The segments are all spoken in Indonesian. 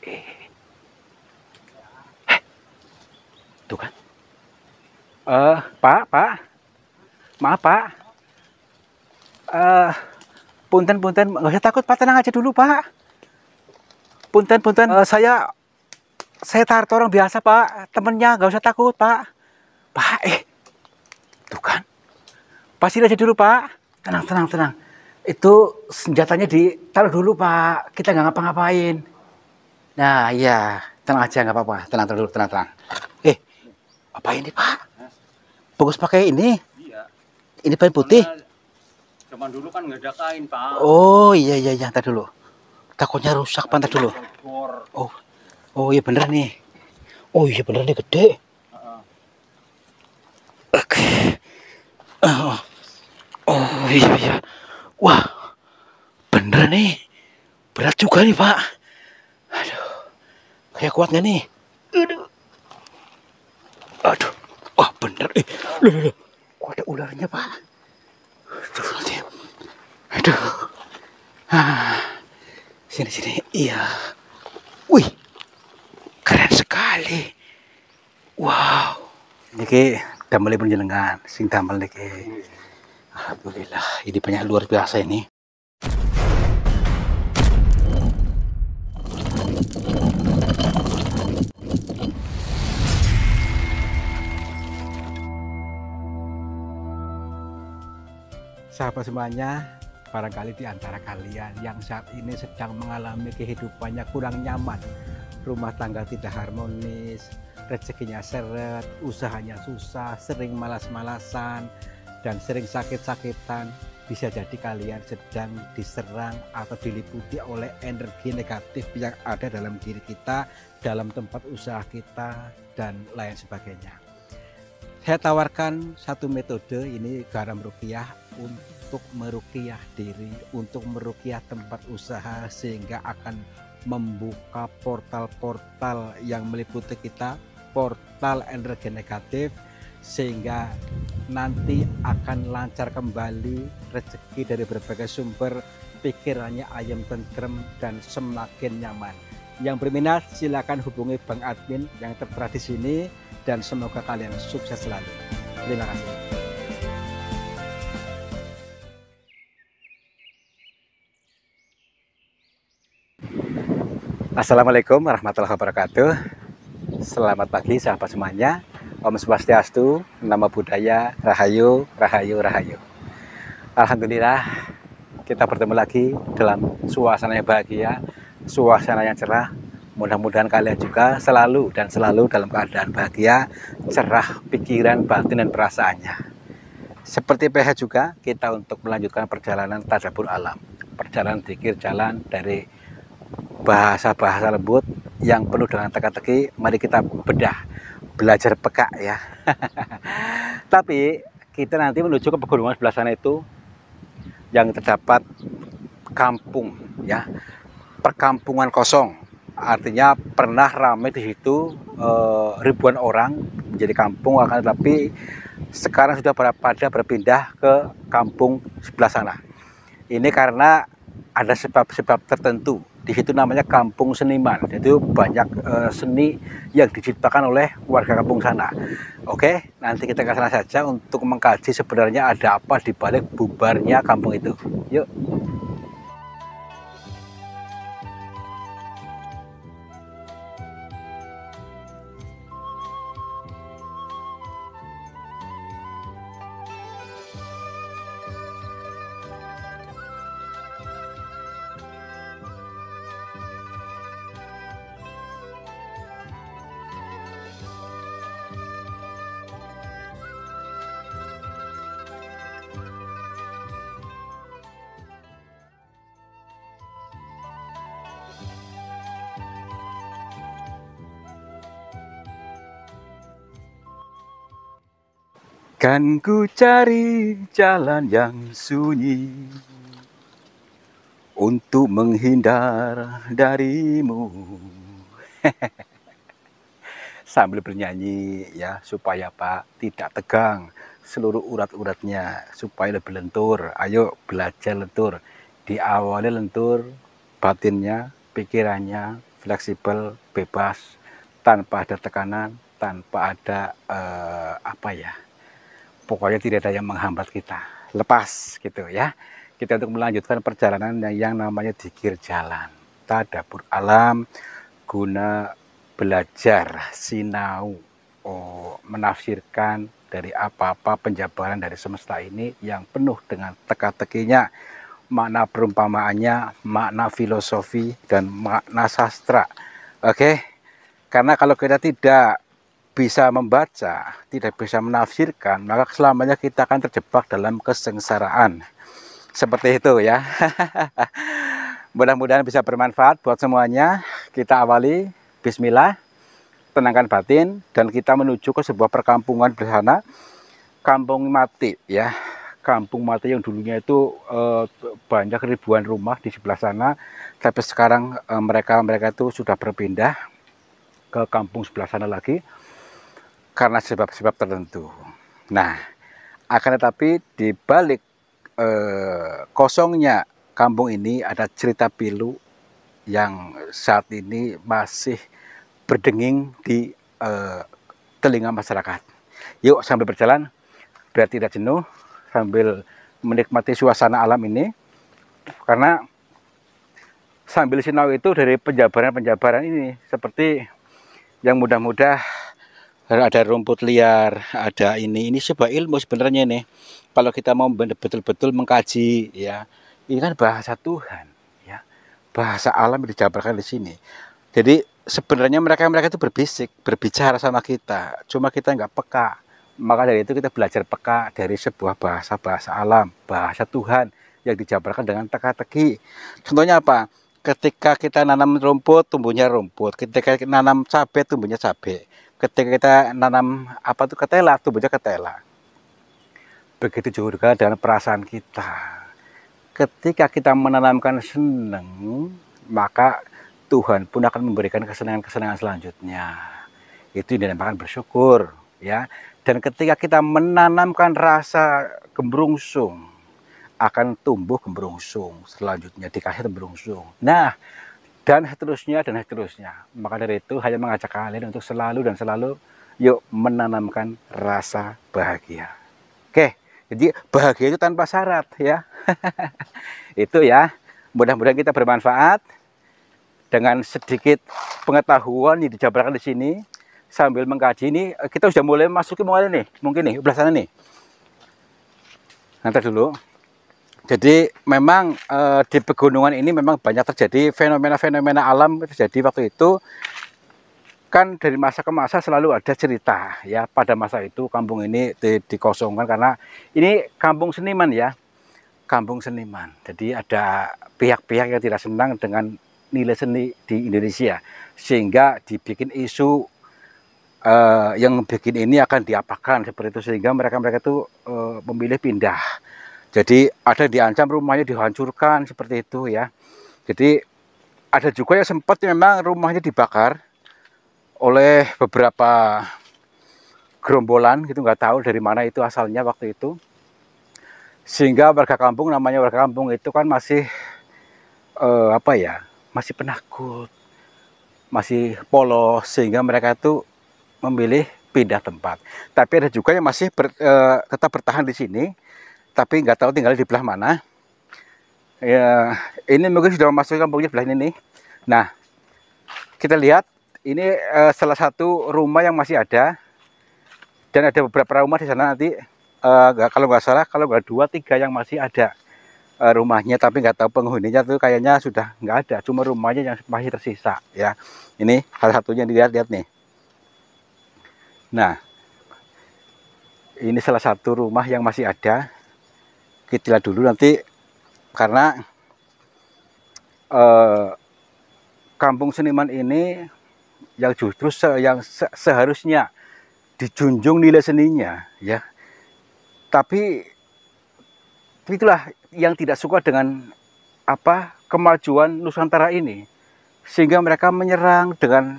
Eh, tuh kan. Pak, maaf Pak. Eh, punten, nggak usah takut Pak, tenang aja dulu Pak. Punten, saya tarik orang biasa Pak, temennya, nggak usah takut Pak. Pak, tuh kan. Pak sini aja dulu Pak. Tenang. Itu senjatanya ditaruh dulu Pak, kita nggak ngapa-ngapain. Nah iya, tenang aja nggak apa-apa, tenang dulu, tenang. Apa ini Pak? Bagus pakai ini. Iya. Ini kain putih. Zaman dulu kan nggak ada kain Pak. Oh iya, ntar dulu. Takutnya rusak, pantas dulu. Oh iya bener nih. Oh iya bener nih, gede. Oke. Oh iya. Wah, bener nih. Berat juga nih Pak. Aduh, kayak kuat nggak nih? Aduh. Wah bener. Loh. Kok ada ularnya Pak? Aduh. Sini. Iya. Wih, keren sekali. Wow. Niki damel panjenengan sing damel niki. Alhamdulillah, ini banyak luar biasa ini. Sahabat semuanya, barangkali di antara kalian yang saat ini sedang mengalami kehidupannya kurang nyaman, rumah tangga tidak harmonis, rezekinya seret, usahanya susah, sering malas-malasan, dan sering sakit-sakitan, bisa jadi kalian sedang diserang atau diliputi oleh energi negatif yang ada dalam diri kita, dalam tempat usaha kita, dan lain sebagainya. Saya tawarkan satu metode, ini garam ruqyah, untuk meruqyah diri, untuk meruqyah tempat usaha, sehingga akan membuka portal-portal yang meliputi kita, portal energi negatif, sehingga nanti akan lancar kembali rezeki dari berbagai sumber, pikirannya ayam tentrem dan semakin nyaman. Yang berminat silakan hubungi Bang Admin yang tertera di sini, dan semoga kalian sukses selalu. Terima kasih. Assalamualaikum warahmatullahi wabarakatuh. Selamat pagi sahabat semuanya. Om Swastiastu, Namo Buddhaya, Rahayu. Alhamdulillah, kita bertemu lagi dalam suasana yang bahagia, suasana yang cerah. Mudah-mudahan kalian juga selalu dalam keadaan bahagia, cerah pikiran, batin, dan perasaannya. Seperti PH juga, kita untuk melanjutkan perjalanan tadabbur alam, perjalanan zikir jalan dari bahasa-bahasa lembut yang penuh dengan teka-teki. Mari kita bedah, belajar peka ya. Tapi kita nanti menuju ke pegunungan sebelah sana itu yang terdapat kampung ya, perkampungan kosong. Artinya pernah ramai di situ ribuan orang menjadi kampung, akan tetapi sekarang sudah pada berpindah ke kampung sebelah sana. Ini karena ada sebab-sebab tertentu. Di situ namanya kampung seniman. Jadi banyak seni yang diciptakan oleh warga kampung sana. Oke, nanti kita ke sana saja untuk mengkaji sebenarnya ada apa di balik bubarnya kampung itu. Yuk. Kan ku cari jalan yang sunyi untuk menghindar darimu. Sambil bernyanyi ya, supaya Pak tidak tegang seluruh urat-uratnya, supaya lebih lentur. Ayo belajar lentur. Diawali lentur batinnya, pikirannya, fleksibel, bebas, tanpa ada tekanan, tanpa ada apa ya, pokoknya tidak ada yang menghambat kita, lepas gitu ya. Kita untuk melanjutkan perjalanan yang namanya dikir jalan, tadabur alam, guna belajar sinau, menafsirkan dari apa-apa penjabaran dari semesta ini yang penuh dengan teka-tekinya, makna perumpamaannya, makna filosofi, dan makna sastra. Oke, karena kalau kita tidak bisa membaca, tidak bisa menafsirkan, maka selamanya kita akan terjebak dalam kesengsaraan. Seperti itu ya. Mudah-mudahan bisa bermanfaat buat semuanya. Kita awali, bismillah, tenangkan batin, dan kita menuju ke sebuah perkampungan di sana, Kampung Mati ya. Kampung Mati yang dulunya itu banyak ribuan rumah di sebelah sana, tapi sekarang mereka itu sudah berpindah ke kampung sebelah sana lagi karena sebab-sebab tertentu. Nah, akan tetapi di balik kosongnya kampung ini ada cerita pilu yang saat ini masih berdenging di telinga masyarakat. Yuk sambil berjalan biar tidak jenuh, sambil menikmati suasana alam ini, karena sambil sinau itu dari penjabaran-penjabaran ini, seperti yang mudah-mudah ada rumput liar, ada ini sebuah ilmu sebenarnya ini. Kalau kita mau betul-betul mengkaji ya, ini kan bahasa Tuhan ya, bahasa alam yang dijabarkan di sini. Jadi sebenarnya mereka itu berbisik, berbicara sama kita, cuma kita nggak peka. Maka dari itu kita belajar peka dari sebuah bahasa alam, bahasa Tuhan yang dijabarkan dengan teka-teki. Contohnya apa? Ketika kita nanam rumput, tumbuhnya rumput. Ketika kita nanam cabai, tumbuhnya cabai. Ketika kita nanam ketela, tumbuhnya ketela. Begitu juga dengan perasaan kita. Ketika kita menanamkan senang, maka Tuhan pun akan memberikan kesenangan-kesenangan selanjutnya. Itu dinamakan bersyukur ya. Dan ketika kita menanamkan rasa gembrungsung, akan tumbuh gembrungsung, selanjutnya dikasih gembrungsung. Nah, dan seterusnya. Maka dari itu hanya mengajak kalian untuk selalu yuk menanamkan rasa bahagia. Oke, jadi bahagia itu tanpa syarat ya. Itu ya. Mudah-mudahan kita bermanfaat dengan sedikit pengetahuan yang dijabarkan di sini. Sambil mengkaji ini, kita sudah mulai masuki mungkin nih, belah sana nih. Nanti dulu. Jadi memang di pegunungan ini memang banyak terjadi fenomena-fenomena alam terjadi waktu itu. Kan dari masa ke masa selalu ada cerita ya. Pada masa itu kampung ini dikosongkan karena ini kampung seniman ya. Kampung seniman. Jadi ada pihak-pihak yang tidak senang dengan nilai seni di Indonesia. Sehingga dibikin isu yang bikin ini akan diapakan seperti itu, sehingga mereka itu memilih pindah. Jadi ada diancam rumahnya dihancurkan seperti itu ya. Jadi ada juga yang sempat memang rumahnya dibakar oleh beberapa gerombolan gitu, nggak tahu dari mana itu asalnya waktu itu. Sehingga warga kampung itu kan masih masih penakut, masih polos, sehingga mereka itu memilih pindah tempat. Tapi ada juga yang masih tetap bertahan di sini, tapi nggak tahu tinggal di belah mana. Ya, ini mungkin sudah masuk kampungnya belah ini nih. Nah, kita lihat ini salah satu rumah yang masih ada, dan ada beberapa rumah di sana nanti. Kalau nggak salah, kalau nggak 2-3 yang masih ada rumahnya, tapi nggak tahu penghuninya tuh kayaknya sudah nggak ada. Cuma rumahnya yang masih tersisa ya. Ini salah satunya dilihat nih. Nah, ini salah satu rumah yang masih ada. Kita lihat dulu nanti, karena kampung seniman ini yang justru seharusnya dijunjung nilai seninya ya. Tapi itulah yang tidak suka dengan kemajuan Nusantara ini, sehingga mereka menyerang dengan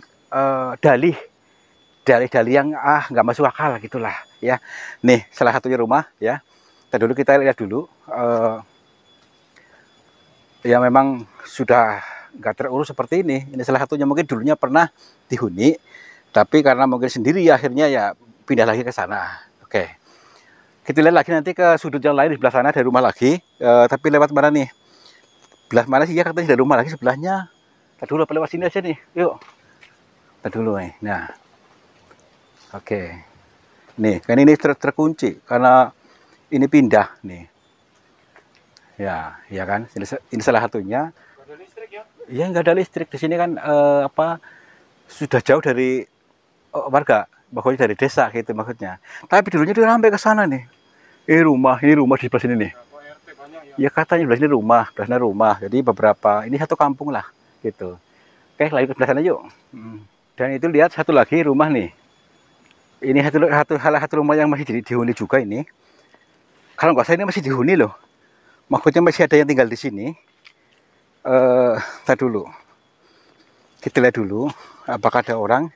dalih yang nggak masuk akal gitulah ya. Nih salah satunya rumah ya. Kita lihat dulu ya, memang sudah nggak terurus seperti ini. Ini salah satunya, mungkin dulunya pernah dihuni, tapi karena mungkin sendiri akhirnya ya pindah lagi ke sana. Oke, kita lihat lagi nanti ke sudut yang lain di sebelah sana ada rumah lagi. Tapi lewat mana nih? Belah mana sih ya, katanya ada rumah lagi sebelahnya. Kita dulu lewat sini aja nih, yuk. Kita dulu nih. Nah, oke. Nih, kan ini terkunci karena ini pindah nih. Ya, ya kan. Ini salah satunya. Nggak ada listrik ya? Iya, nggak ada listrik di sini kan, sudah jauh dari warga, pokoknya dari desa gitu maksudnya. Tapi dulunya dia sampai ke sana nih. Ini rumah di sebelah sini nih. Berapa RT banyak ya? Ya katanya sebelah sini rumah, sebelah sana rumah. Jadi beberapa, ini satu kampung lah gitu. Oke, lagi ke sebelah sana yuk. Dan itu lihat satu lagi rumah nih. Ini satu rumah yang masih dihuni juga ini. Kalau nggak salah ini masih dihuni loh. Maksudnya masih ada yang tinggal di sini. Kita dulu. Kita lihat dulu apakah ada orang.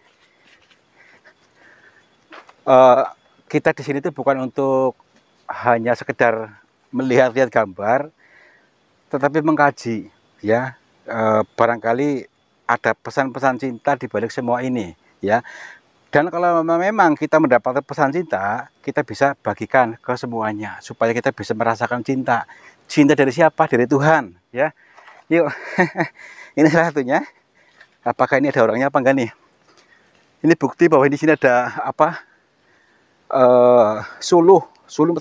Kita di sini tuh bukan untuk hanya sekedar melihat-lihat gambar, tetapi mengkaji, ya. Barangkali ada pesan-pesan cinta di balik semua ini, ya. Dan kalau memang kita mendapatkan pesan cinta, kita bisa bagikan ke semuanya supaya kita bisa merasakan cinta. Cinta dari siapa? Dari Tuhan, ya. Yuk, ini salah satunya. Apakah ini ada orangnya apa enggak nih? Ini bukti bahwa di sini ada apa? Suluh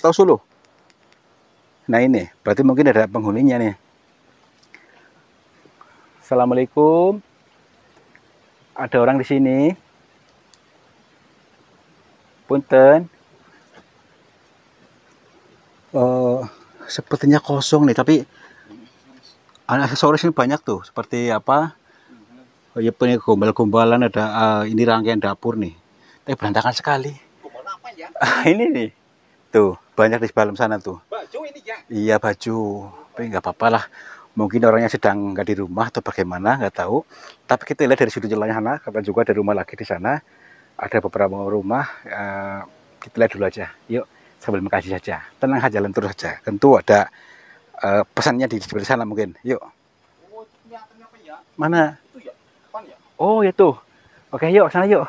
atau suluh. Nah ini, berarti mungkin ada penghuninya nih. Assalamualaikum. Ada orang di sini. Punten. Sepertinya kosong nih, tapi aksesoris ini banyak tuh, seperti apa? Oh ya, punya gombal-gombalan, ada ini rangkaian dapur nih. Tapi berantakan sekali. Apa ya? Ini nih, tuh banyak di dalam sana tuh. Baju ini ya? Iya baju, tapi nggak apa-apa lah. Mungkin orangnya sedang nggak di rumah atau bagaimana, nggak tahu. Tapi kita lihat dari sudut jalannya sana, kapan juga ada rumah lagi di sana. Ada beberapa rumah. Kita lihat dulu aja. Yuk, sambil mengkaji saja. Tenang saja, lentur saja. Tentu ada pesannya di sebelah sana mungkin. Yuk. Oh, kelihatannya apa ya? Mana? Itu ya? Depan ya? Oh ya tuh. Oke yuk, sana yuk.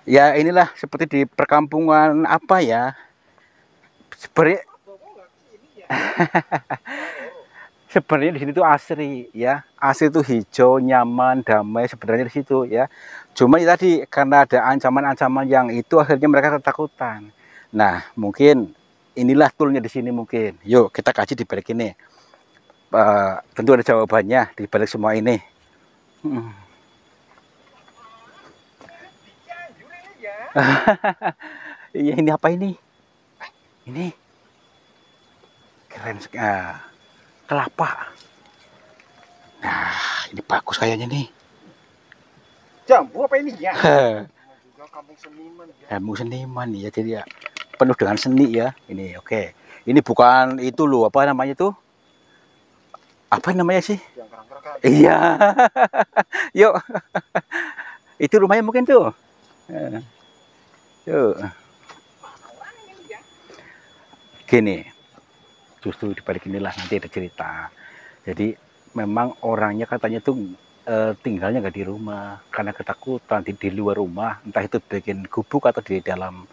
Ya inilah seperti di perkampungan apa ya, sebenarnya di sini tuh asri ya, asri itu hijau, nyaman, damai sebenarnya di situ ya. Cuma ya tadi karena ada ancaman-ancaman yang itu akhirnya mereka ketakutan. Nah mungkin inilah toolnya di sini mungkin. Yuk kita kaji di balik ini. Tentu ada jawabannya di balik semua ini. Iya, ini apa ini? Ini keren sekali. Kelapa. Nah, ini bagus kayaknya nih. Jambu apa ini ya? Juga kampung seniman ya. Kampung seniman ya, jadi ya penuh dengan seni ya. Ini oke. Ini bukan itu loh, apa namanya tuh? Apa namanya sih? Yang kerang-kerang. Iya. Yuk. Itu rumahnya mungkin tuh. Yuk. Gini, justru di balik inilah nanti ada cerita. Jadi memang orangnya katanya tuh tinggalnya nggak di rumah karena ketakutan di luar rumah, entah itu bikin gubuk atau di dalam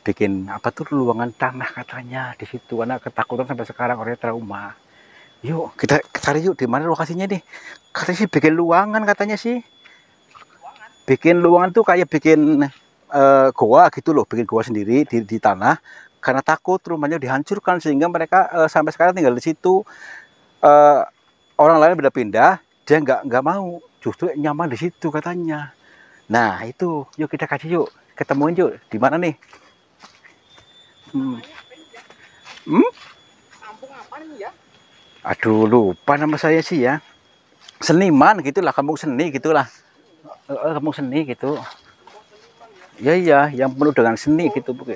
bikin apa tuh ruangan tanah katanya di situ, karena ketakutan sampai sekarang orangnya trauma. Yuk kita cari yuk di mana lokasinya nih. Katanya sih bikin luangan katanya sih. Bikin luangan tuh kayak bikin goa gitu loh, bikin goa sendiri di tanah karena takut rumahnya dihancurkan sehingga mereka sampai sekarang tinggal di situ. Orang lain udah pindah, dia nggak mau, justru nyaman di situ katanya. Nah itu, yuk kita kasih yuk, ketemuin yuk di mana nih? Kampung apa nih ya? Aduh lupa nama saya sih ya. Seniman gitulah, kampung seni gitulah. Kampung seni gitu. Ya iya, yang penuh dengan seni gitu bukan.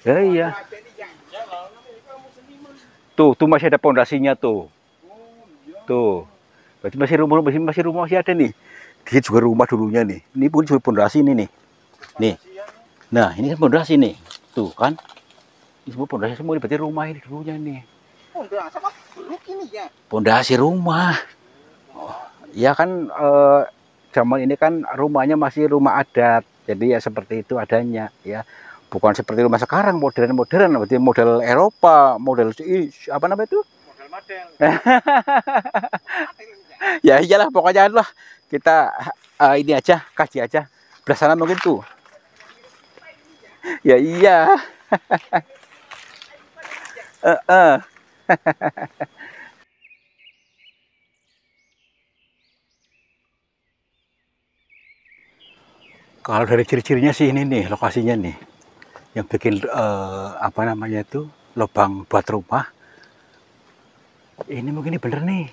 Ya iya. Tuh masih ada pondasinya tuh. Tuh. Berarti masih rumah masih ada nih. Dia juga rumah dulunya nih. Ini pun juga pondasi ini nih. Nih. Nah, ini kan pondasi nih. Tuh kan. semua pondasi semua ini berarti rumah ini dulunya nih. Pondasi apa beruk ini ya? Pondasi rumah. Oh, ya kan zaman ini kan rumahnya masih rumah adat. Jadi ya seperti itu adanya ya. Bukan seperti rumah sekarang modern-modern, berarti model Eropa, model apa namanya itu? Model-model. Ya iyalah pokoknya lah kita ini aja kaji aja. Belah sana mungkin tuh. Ya iya. Kalau dari ciri-cirinya sih ini nih lokasinya nih yang bikin apa namanya itu lubang buat rumah. Ini mungkin ini bener nih.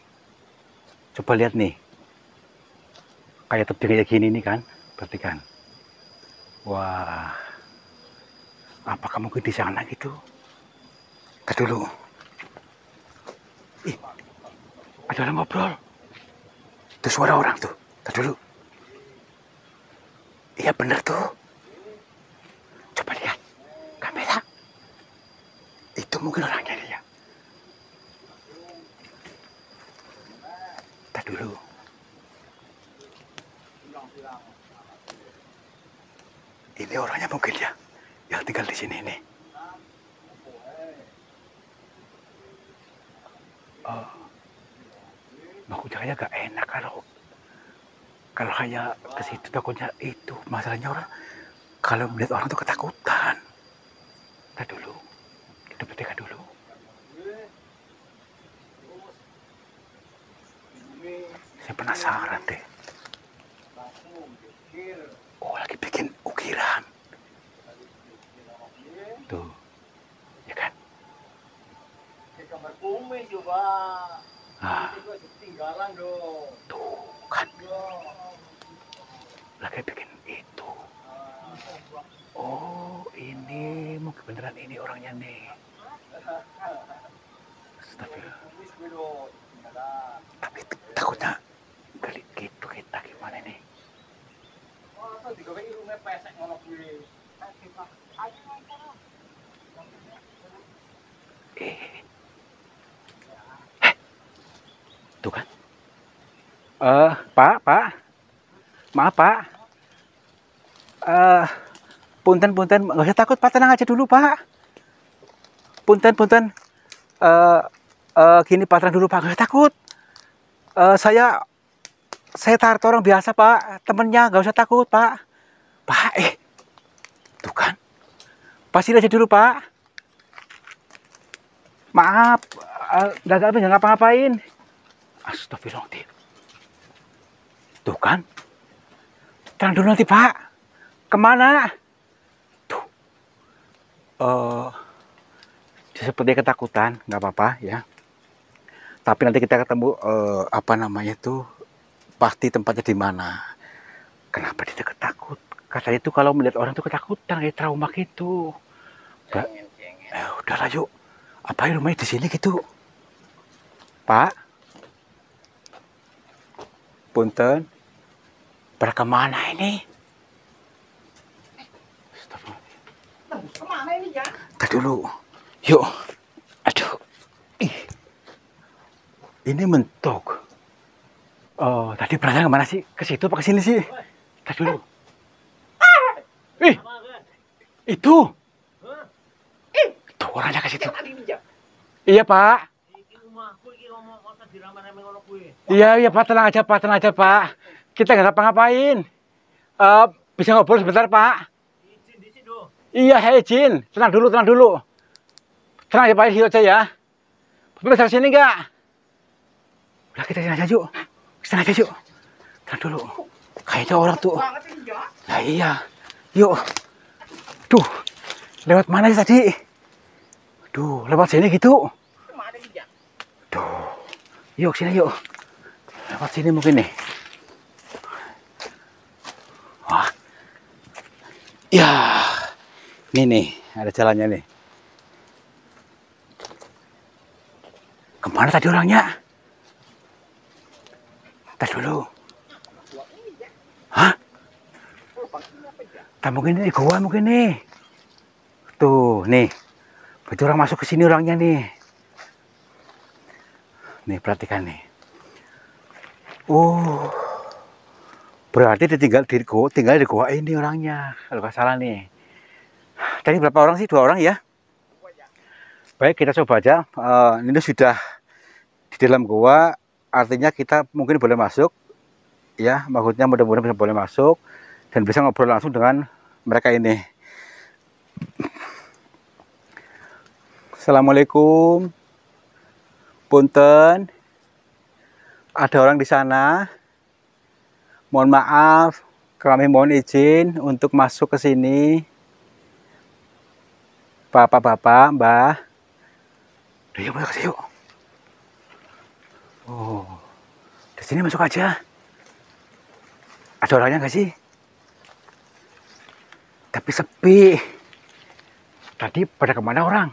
Coba lihat nih. Kayak tebing kayak gini nih kan, berarti kan. Wah. Apakah mungkin di sana gitu? Tar dulu. Ih, ada orang ngobrol. Itu suara orang tuh. Tar dulu. Iya bener tuh. Coba lihat kamera. Itu mungkin orangnya dia. Tar dulu. Ini orangnya mungkin ya, yang tinggal di sini nih. Aku jangan agak enak kalau kayak ke situ takutnya itu masalahnya orang kalau melihat orang tuh ketakutan. Kita dulu, kita petikan dulu. Saya penasaran deh. Oh lagi bikin ukiran. Tuh, ya kan? Gambar bumi coba. Ah, Ketinggalan dong. tuh kan. Lagi bikin itu. Oh ini mungkin beneran ini orangnya nih. Astagfirullah. Tapi takutnya kali gitu kita gimana nih? Tuh kan? Pak, maaf Pak. Punten, nggak usah takut Pak, tenang aja dulu Pak. Punten. Gini Pak, tenang dulu Pak, nggak usah takut. Saya tarik orang biasa Pak, temennya nggak usah takut Pak. Pak, tuh kan? Pasti aja dulu Pak. Maaf, gagal nggak ngapa-ngapain. Astagfirullahaladzim. Tuh kan? Tenang dulu nanti Pak. Kemana? Tuh. Seperti ketakutan, nggak apa-apa ya. Tapi nanti kita ketemu apa namanya tuh pasti tempatnya di mana. Kenapa dia ketakut? Katanya tuh kalau melihat orang tuh ketakutan kayak trauma gitu. Udahlah yuk. Apa rumahnya di sini gitu? Pak, punten, pada kemana ini? Kemana ini ya? Tadi dulu, yuk. Aduh, ini mentok. Tadi perasaan kemana sih? Ke situ apa ke sini sih? Tadi dulu. Itu. Itu orangnya ke situ. Iya Pak. Iya Pak, tenang aja Pak. Kita nggak ngapa-ngapain. Bisa ngobrol sebentar Pak. Iya, izin. Tenang dulu. Tenang ya Pak, yuk aja ya. Bisa sini nggak? Udah kita sini aja yuk. Tenang dulu. Kayaknya orang tuh. Nah iya. Yuk. Duh. Lewat mana sih tadi? Duh, lewat sini gitu. Duh. Yuk sini yuk. Lewat sini mungkin nih. Wah. Ya. Ini nih, ada jalannya nih. Kemana tadi orangnya? Tes dulu. Hah? Tak mungkin ini di gua mungkin nih. Tuh, nih. Berarti orang masuk ke sini orangnya nih. Nih perhatikan nih. Oh, berarti tinggal di gua ini orangnya. Kalau nggak salah nih. Tadi berapa orang sih? 2 orang ya? Baik, kita coba aja. Ini sudah di dalam gua, artinya kita mungkin boleh masuk. Ya, maksudnya mudah-mudahan bisa boleh masuk dan bisa ngobrol langsung dengan mereka ini. Assalamualaikum. Punten. Ada orang di sana. Mohon maaf, kami mohon izin untuk masuk ke sini. Bapak-bapak, Mbah. Yuk, yuk. Oh, di sini masuk aja. Ada orangnya nggak sih? Tapi sepi. Tadi pada kemana orang?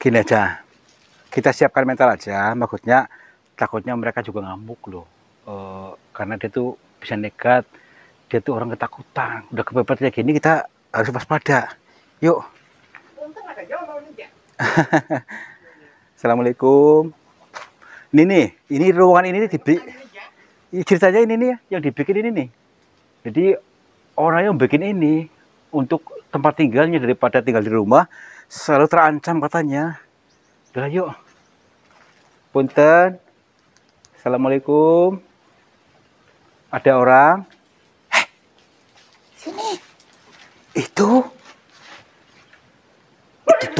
Gini aja, kita siapkan mental aja. Maksudnya takutnya mereka juga ngamuk loh. Karena dia tuh bisa nekat. Dia tuh orang ketakutan. Udah kepepet kayak gini kita harus waspada. Yuk. Assalamualaikum. Ini ruangan ini ceritanya ini nih yang dibikin ini nih. Jadi orang yang bikin ini untuk tempat tinggalnya daripada tinggal di rumah selalu terancam katanya. Udah yuk. Punten. Assalamualaikum. Ada orang? Sini. Itu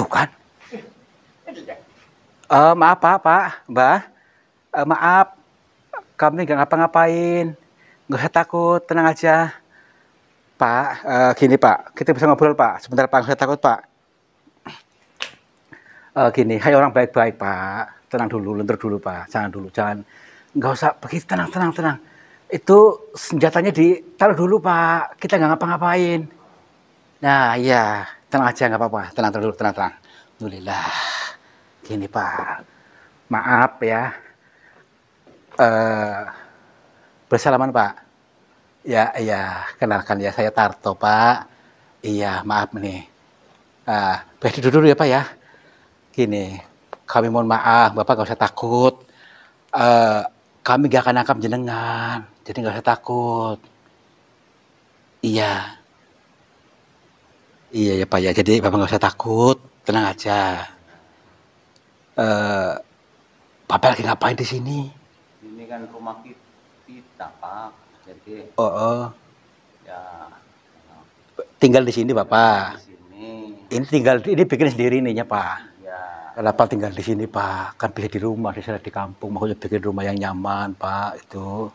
kan. Maaf Pak, Mbah. Maaf, kami nggak ngapa-ngapain. Nggak usah takut, tenang aja. Pak, gini Pak, kita bisa ngobrol Pak. Sebentar Pak, nggak usah takut Pak. Gini, hai orang baik-baik Pak. Tenang dulu, lentur dulu Pak. Jangan. Nggak usah begitu, tenang. Itu senjatanya ditaruh dulu Pak. Kita nggak ngapa-ngapain. Nah, iya, tenang aja nggak apa-apa. Tenang dulu, tenang. Alhamdulillah. Gini Pak, maaf ya. Bersalaman Pak. Ya, iya, kenalkan ya, saya Tarto Pak. Iya, maaf nih. Duduk dulu ya Pak ya. Gini, kami mohon maaf, Bapak gak usah takut. Kami gak akan nangkap jenengan, jadi gak usah takut. Iya ya Pak ya, jadi Bapak gak usah takut, tenang aja. Bapak lagi ngapain di sini? Ini kan rumah kita Pak, jadi ya tinggal di sini Bapak. di sini. Ini bikin sendiri nih ya Pak. Ya. Kenapa tinggal di sini Pak? Kan bisa di rumah, di kampung, maksudnya bikin rumah yang nyaman Pak itu.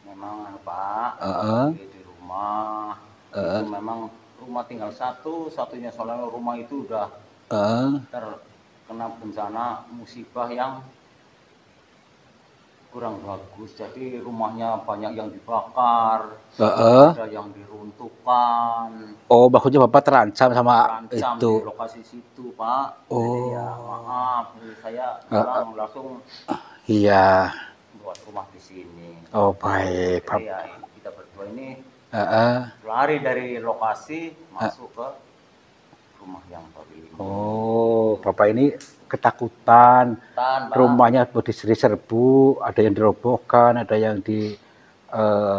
Memang Pak, di rumah itu memang rumah tinggal satunya soalnya rumah itu udah terkena bencana musibah yang kurang bagus, jadi rumahnya banyak yang dibakar, ada yang diruntuhkan. Oh, maksudnya Bapak terancam sama itu. Di lokasi situ Pak. Jadi ya maaf, saya langsung iya buat rumah di sini. Oh baik. Jadi ya kita berdua ini lari dari lokasi masuk ke rumah yang baru ini. Oh, Bapak ini ketakutan. Rumahnya diserbu, ada yang dirobohkan, ada yang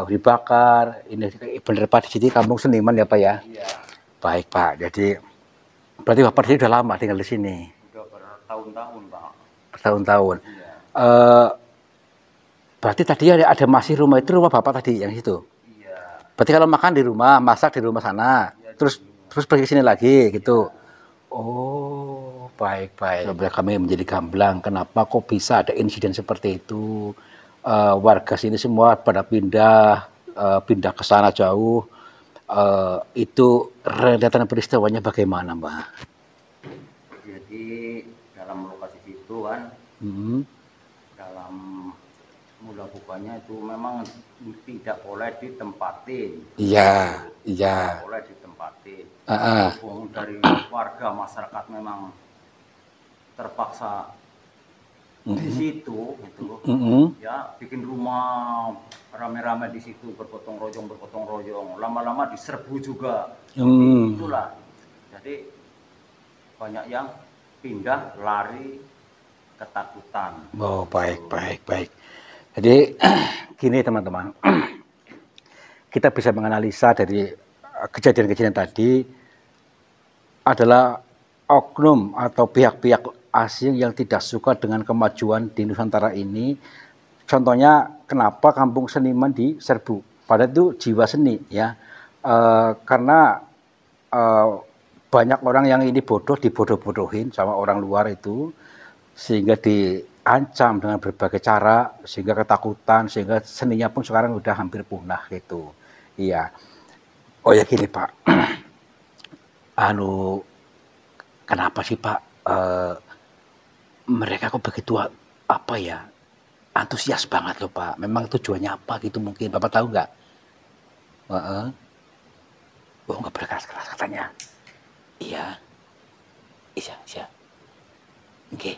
dibakar. Ini bener Pak, di sini kampung seniman ya Pak ya? Iya. Baik Pak, jadi berarti Bapak di sini udah lama tinggal di sini? Udah bertahun-tahun Pak. Bertahun-tahun. Iya. Berarti tadi ada masih rumah itu rumah Bapak tadi yang situ? Iya. Berarti kalau makan di rumah, masak di rumah sana, iya, terus pergi ke sini lagi gitu? Iya. Oh, baik. Sebenarnya kami menjadi gamblang, kenapa kok bisa ada insiden seperti itu? Warga sini semua pada pindah ke sana jauh. Itu rentetan peristiwanya bagaimana, Mbak? Jadi dalam lokasi itu kan, dalam mula bukanya itu memang tidak boleh ditempatin. Iya. Tidak boleh ditempatin. Dari warga masyarakat memang terpaksa di situ gitu, ya bikin rumah rame-rame di situ, bergotong royong, lama-lama diserbu juga. Itulah, jadi banyak yang pindah lari ketakutan. Oh, baik, baik, baik. Jadi gini teman-teman, kita bisa menganalisa dari kejadian-kejadian tadi adalah oknum atau pihak-pihak asing yang tidak suka dengan kemajuan di Nusantara ini. Contohnya kenapa kampung seniman diserbu? Padahal itu jiwa seni ya, karena banyak orang yang ini bodoh dibodoh-bodohin sama orang luar itu, sehingga diancam dengan berbagai cara, sehingga ketakutan, sehingga seninya pun sekarang udah hampir punah gitu. Iya. Oh ya gini Pak, kenapa sih Pak mereka kok begitu apa ya, antusias banget loh Pak. Memang tujuannya apa gitu mungkin Bapak tahu nggak? Oh nggak berkeras-keras katanya. Iya, iya. Oke.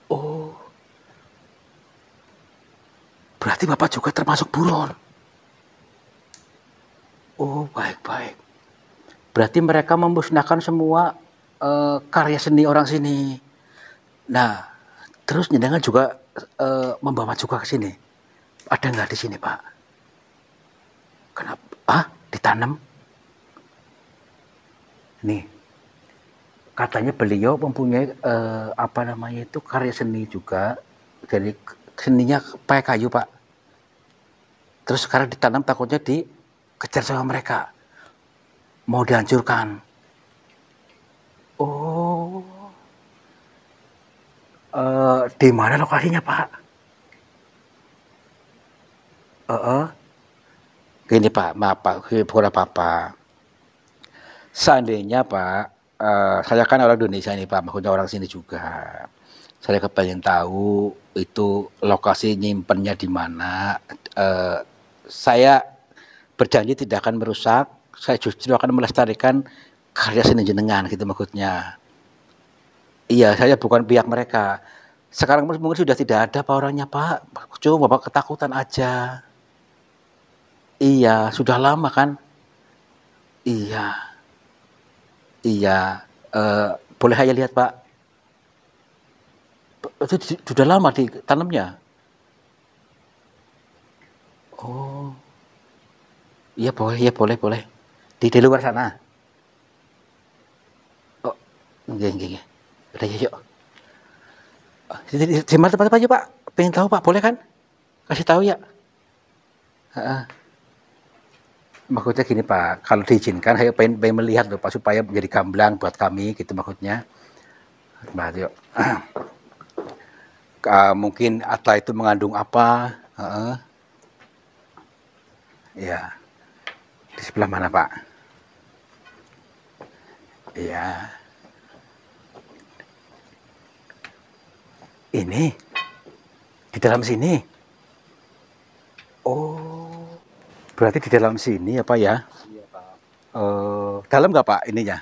Oh, berarti Bapak juga termasuk buron. Oh, baik-baik. Berarti mereka memusnahkan semua karya seni orang sini. Nah, terus jenengan juga membawa juga ke sini. Ada nggak di sini, Pak? Kenapa? Ditanam? Nih, katanya beliau mempunyai apa namanya itu karya seni juga. Jadi seninya pakai kayu, Pak. Terus sekarang ditanam takutnya dikejar sama mereka. Mau dihancurkan. Oh, di mana lokasinya Pak? Gini Pak, maaf Pak, bukan apa-apa. Seandainya Pak, saya kan orang Indonesia nih Pak, maksudnya orang sini juga. Saya kepengen tahu itu lokasi nyimpennya di mana. Saya berjanji tidak akan merusak, saya justru akan melestarikan karya seni jenengan gitu maksudnya. Iya, saya bukan pihak mereka. Sekarang mungkin sudah tidak ada Pak orangnya Pak. Cuma Bapak ketakutan aja. Iya, sudah lama kan? Iya, iya. Boleh saya lihat Pak? Itu sudah lama ditanamnya. Oh, iya boleh. Di luar sana. Oh, enggak. Udah yuk. Di mana tempat aja Pak? Pengen tahu Pak, boleh kan? Kasih tahu ya. Maksudnya gini Pak, kalau diizinkan saya pengen melihat loh Pak supaya menjadi gamblang buat kami gitu maksudnya. Nah, yuk. Mungkin atau itu mengandung apa? Ya, di sebelah mana Pak? Iya. Ini di dalam sini. Oh, berarti di dalam sini apa ya? Iya Pak. Dalam nggak Pak ininya?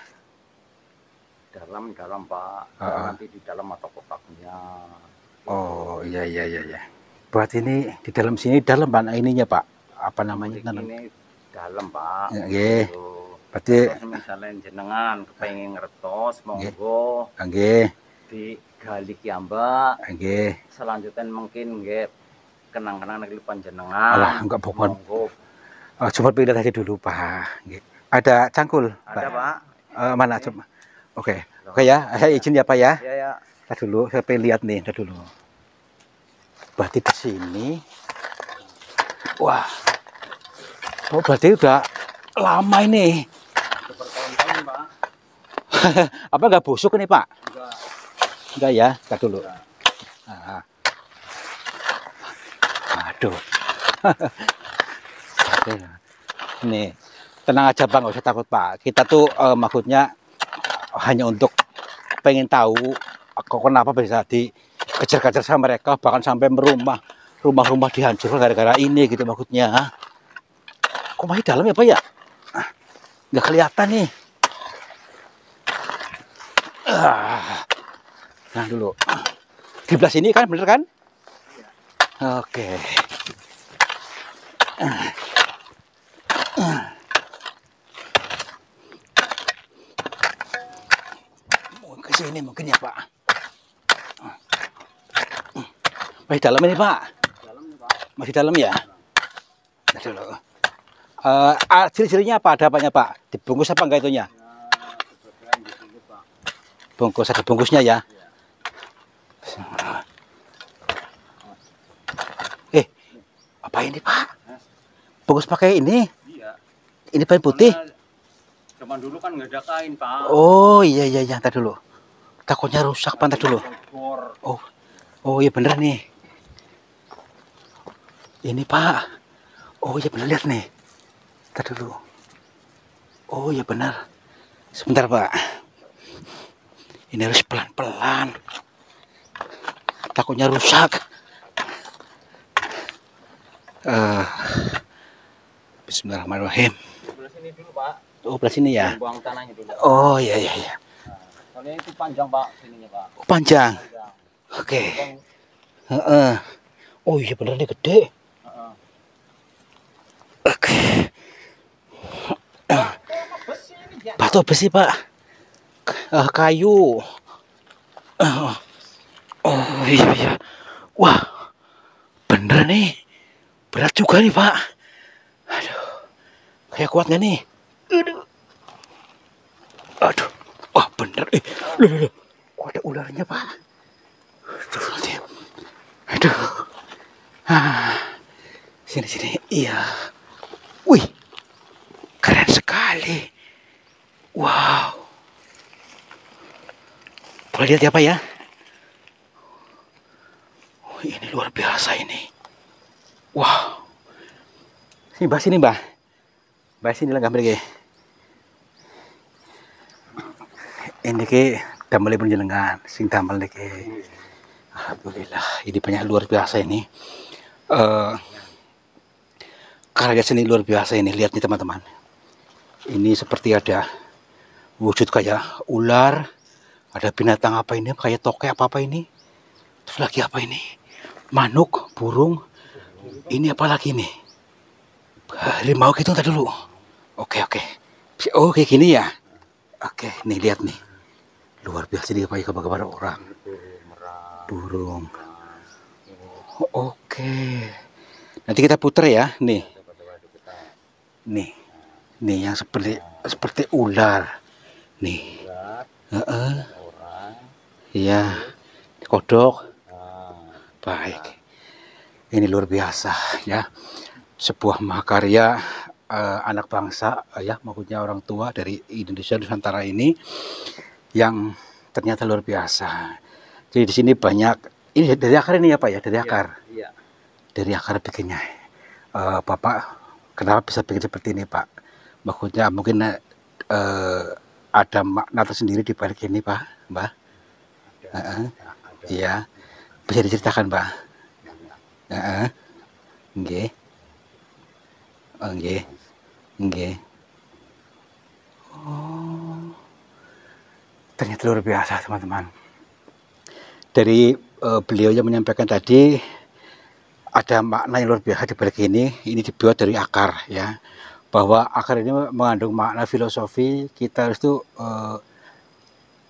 Dalam Pak. Nanti di dalam atau kotaknya. Oh iya. Berarti ini di dalam sini dalam mana ininya Pak? Apa namanya? Ini dalam Pak. Iya. Berarti misalnya jenengan kepengen ngertos monggo. Nggih. Digali kiamba. Nggih. Selanjutnya mungkin nggih kenang-kenang nek panjenengan. Alah, enggak pokon. Cuma pindah aja dulu Pak. Ada cangkul? Ada Pak. Mana coba? Oke ya, saya izin ya Pak ya. Iya. Ntar dulu, saya pengen lihat nih, ntar dulu. Berarti di sini, wah, oh berarti udah lama ini. Bertahun-tahun Pak. Apa nggak busuk ini Pak? Enggak ya, ntar dulu. Aduh. Nih, tenang aja Bang, nggak usah takut Pak. Kita tuh maksudnya hanya untuk pengen tahu kok kenapa bisa dikejar-kejar sama mereka, bahkan sampai rumah-rumah dihancurkan gara-gara ini gitu maksudnya. Kok masih dalam ya Pak ya? Nggak kelihatan nih. Nah dulu. Di belah sini kan, bener kan? Oke. di sini mungkin ya Pak. Masih dalam ini Pak. Masih dalam ya. Dulu. Ciri-cirinya apa? Ada apanya Pak? Dibungkus apa enggak itunya? Bungkus, ada bungkusnya ya. Apa ini Pak? Bungkus pakai ini? Iya. Ini kain putih? Zaman dulu kan nggak ada kain Pak. Oh iya, ntar dulu. Takutnya rusak Pak, ntar dulu. Oh iya bener nih. Ini Pak. Oh iya bener, lihat nih. Ntar dulu. Oh iya bener. Sebentar Pak. Ini harus pelan-pelan. Takutnya rusak. Bismillahirrahmanirrahim. Sebelah sini dulu Pak. Oh belah sini ya. Buang tanahnya dulu. Oh iya. Nah, soalnya itu panjang Pak sininya Pak. Oh, panjang. Panjang. Oke. Oh iya bener nih, gede. Oke. Batu besi Pak. Kayu. Oh iya. Wah, bener nih. Berat juga nih Pak. Aduh. Kayak kuat nggak nih? Aduh. Wah bener. Loh. Kok ada ularnya Pak? Aduh. Sini. Iya. Wih. Keren sekali. Wow. Boleh lihat ya Pak ya? Oh, ini luar biasa ini. Wow. Sini Mbah, sini Mbah. Mbah sini lah gambar ke. Ini ke damel panjenengan sing damel niki. Alhamdulillah, ini banyak luar biasa ini. Karya seni luar biasa ini, lihat nih teman-teman. Ini seperti ada wujud kayak ular, ada binatang apa ini, kayak tokek apa ini. Terus lagi apa ini? Manuk, burung. Ini apa lagi nih? Harimau gitu tadi dulu. Oke. Oh kayak gini ya. Oke, nih lihat nih. Luar biasa dia pakai gambar orang. Burung. Oke. Nanti kita putar ya, nih. Nih yang seperti ular. Nih. Iya. Kodok. Baik. Ini luar biasa ya. Sebuah mahakarya anak bangsa ya, maksudnya orang tua dari Indonesia Nusantara ini yang ternyata luar biasa. Jadi di sini banyak, ini dari akar ini ya Pak ya, dari akar. Iya. Dari akar bikinnya. Bapak kenapa bisa bikin seperti ini Pak? Maksudnya mungkin ada makna tersendiri di balik ini Pak, Mbah? Iya. Bisa diceritakan Mbah? Nggih. Oh. Ternyata luar biasa teman-teman. Dari beliau yang menyampaikan tadi ada makna yang luar biasa di balik ini. Ini dibuat dari akar ya. Bahwa akar ini mengandung makna filosofi, kita harus tuh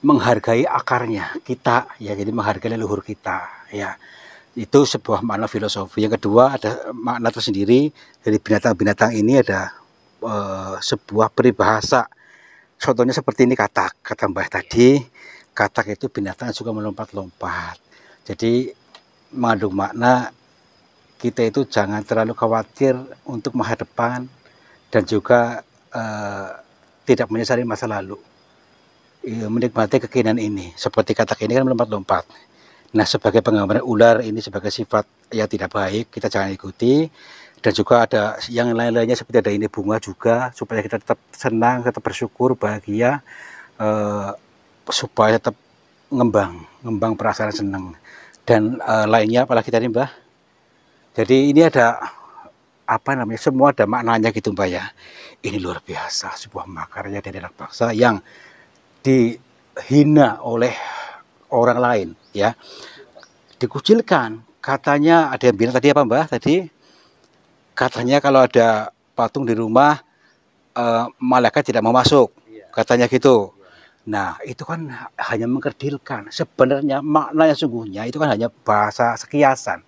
menghargai akarnya kita ya, jadi menghargai leluhur kita ya. Itu sebuah makna filosofi. Yang kedua ada makna tersendiri dari binatang-binatang ini, ada sebuah peribahasa. Contohnya seperti ini kata Mbah tadi, katak itu binatang yang suka melompat-lompat. Jadi mengandung makna kita itu jangan terlalu khawatir untuk masa depan dan juga tidak menyesali masa lalu. Menikmati kekinian ini. Seperti katak ini kan melompat-lompat. Nah, sebagai penggambaran ular ini sebagai sifat yang tidak baik, kita jangan ikuti. Dan juga ada yang lain-lainnya seperti ada ini bunga juga, supaya kita tetap senang, tetap bersyukur, bahagia, supaya tetap ngembang perasaan senang. Dan lainnya apalagi tadi Mbah. Jadi ini ada apa namanya, semua ada maknanya gitu Mbah ya. Ini luar biasa, sebuah makarya dari anak bangsa yang dihina oleh orang lain ya, dikucilkan. Katanya ada yang bilang tadi apa Mbah tadi, katanya kalau ada patung di rumah malaikat tidak mau masuk, katanya gitu. Nah, itu kan hanya mengkerdilkan. Sebenarnya makna yang sungguhnya itu kan hanya bahasa sekiasan.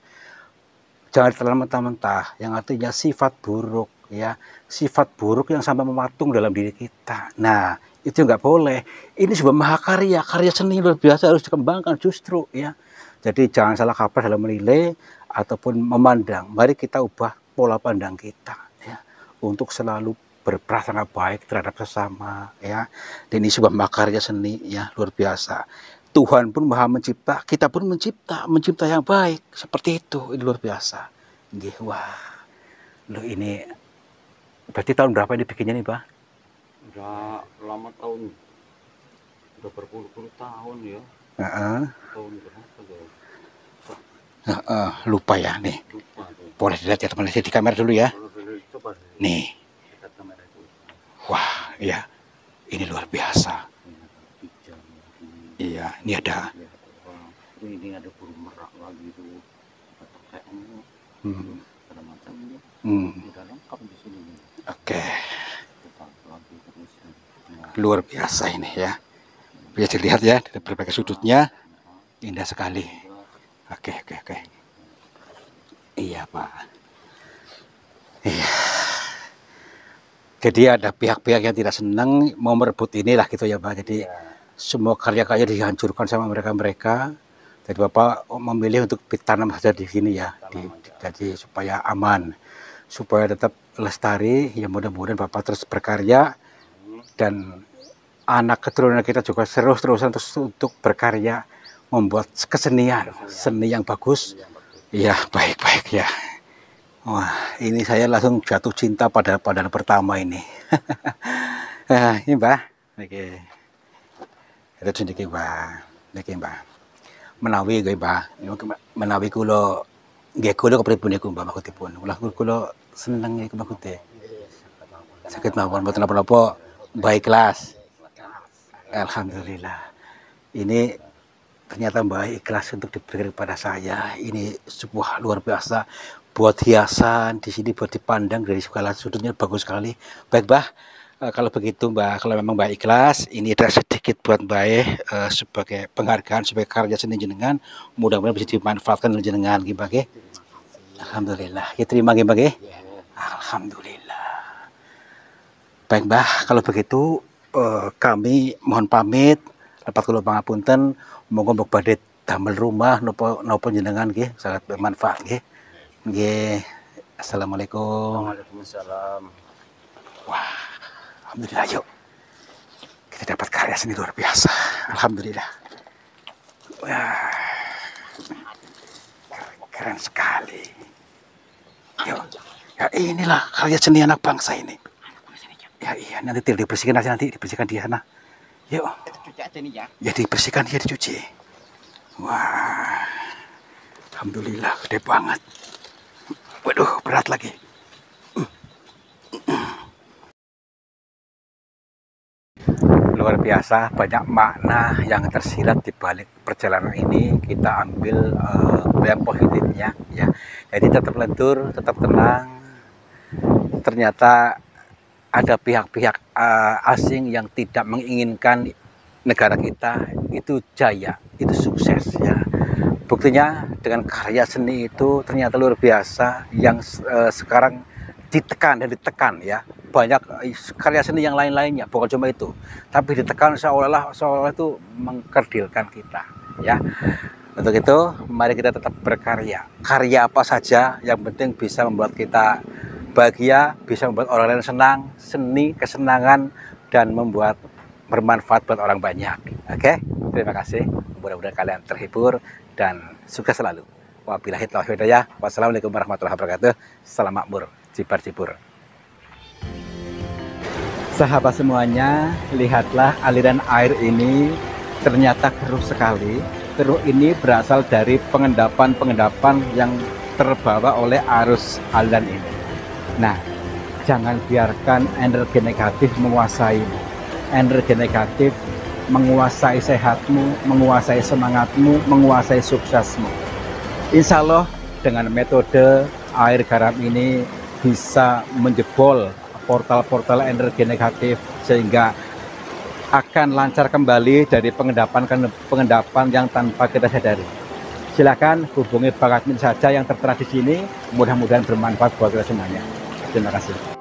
Jangan ditelan mentah-mentah, yang artinya sifat buruk, ya, sifat buruk yang sampai mematung dalam diri kita. Nah, itu nggak boleh. Ini sebuah mahakarya, karya seni luar biasa harus dikembangkan justru, ya. Jadi jangan salah kaprah dalam menilai ataupun memandang. Mari kita ubah pola pandang kita, ya, untuk selalu berprasangka baik terhadap sesama, ya. Dan ini sebuah mahakarya seni, ya, luar biasa. Tuhan pun maha mencipta, kita pun mencipta yang baik. Seperti itu, ini luar biasa. Nggih, wah. Loh ini, berarti tahun berapa ini bikinnya nih, Pak? Udah lama tahun, udah berpuluh-puluh tahun ya. Tahun berapa ya? Lupa ya, nih. Lupa tuh. Boleh dilihat ya teman-teman, di kamera dulu ya. Coba. Nih. Wah, iya. Ini luar biasa. Iya, ini ada. Ini ada burung merak lagi tuh, atau kayaknya ada macam ini. Udah lengkap di sini. Oke. Luar biasa ini ya. Bisa dilihat ya dari berbagai sudutnya, indah sekali. Oke. Iya Pak. Iya. Jadi ada pihak-pihak yang tidak senang mau merebut inilah gitu ya Pak. Jadi semua karya-karya dihancurkan sama mereka. Jadi Bapak memilih untuk ditanam saja di sini ya, jadi supaya aman, supaya tetap lestari. Ya mudah-mudahan Bapak terus berkarya dan anak keturunan kita juga terus-terusan untuk berkarya, membuat kesenian, seni yang bagus. Ya baik ya. Wah ini saya langsung jatuh cinta pada pertama ini. Ini Mbak. Oke. Itu sedikit Mbak. Menawi gue Mbak. Menawi kula nggih kula kepripun niku Mbak makutipun. Kula seneng iku makute. Sakit mawon mboten napa-napa baik kelas. Alhamdulillah. Ini ternyata Mbak ikhlas untuk diberikan kepada saya. Ini sebuah luar biasa buat hiasan di sini, buat dipandang dari segala sudutnya bagus sekali. Baik Mbak. Kalau begitu Mbak, kalau memang Mbak ikhlas, ini ada sedikit buat Mbak sebagai penghargaan sebagai karya seni jenengan, mudah-mudahan bisa dimanfaatkan oleh jenengan Mbak. Alhamdulillah. Ya terima Mbak. Alhamdulillah. Baik Mbak, kalau begitu kami mohon pamit. Dapat kula pangapunten, monggo mbok badhe damel rumah napa jenengan nggih sangat bermanfaat nggih. Nggih. Assalamualaikum. Waalaikumsalam. Wah. Alhamdulillah, yuk kita dapat karya seni luar biasa. Alhamdulillah. Wah, keren sekali. Yuk, ya inilah karya seni anak bangsa ini. Ya iya, nanti dibersihkan aja, nanti dibersihkan di sana. Yuk. Ya dibersihkan, ya dicuci. Wah, alhamdulillah gede banget. Waduh, berat lagi. Luar biasa, banyak makna yang tersirat di balik perjalanan ini. Kita ambil yang positifnya ya. Jadi tetap lentur, tetap tenang. Ternyata ada pihak-pihak asing yang tidak menginginkan negara kita itu jaya, itu sukses ya. Buktinya dengan karya seni itu ternyata luar biasa yang sekarang ditekan ya. Banyak karya seni yang lain-lainnya, bukan cuma itu, tapi ditekan seolah-olah itu mengkerdilkan kita ya. Untuk itu mari kita tetap berkarya, karya apa saja yang penting bisa membuat kita bahagia, bisa membuat orang lain senang, seni kesenangan dan membuat bermanfaat buat orang banyak. Oke, terima kasih, mudah-mudahan kalian terhibur dan sukses selalu. Wabillahi taufiq wal hidayah. Wassalamualaikum warahmatullahi wabarakatuh. Salam makmur, jibar-jibur. Sahabat semuanya, lihatlah aliran air ini ternyata keruh sekali. Keruh ini berasal dari pengendapan yang terbawa oleh arus aliran ini. Nah, jangan biarkan energi negatif menguasaimu. Energi negatif menguasai sehatmu, menguasai semangatmu, menguasai suksesmu. Insya Allah dengan metode air garam ini bisa menjebol portal-portal energi negatif sehingga akan lancar kembali dari pengendapan yang tanpa kita sadari. Silakan hubungi Pak Admin saja yang tertera di sini. Mudah-mudahan bermanfaat buat kita semuanya. Terima kasih.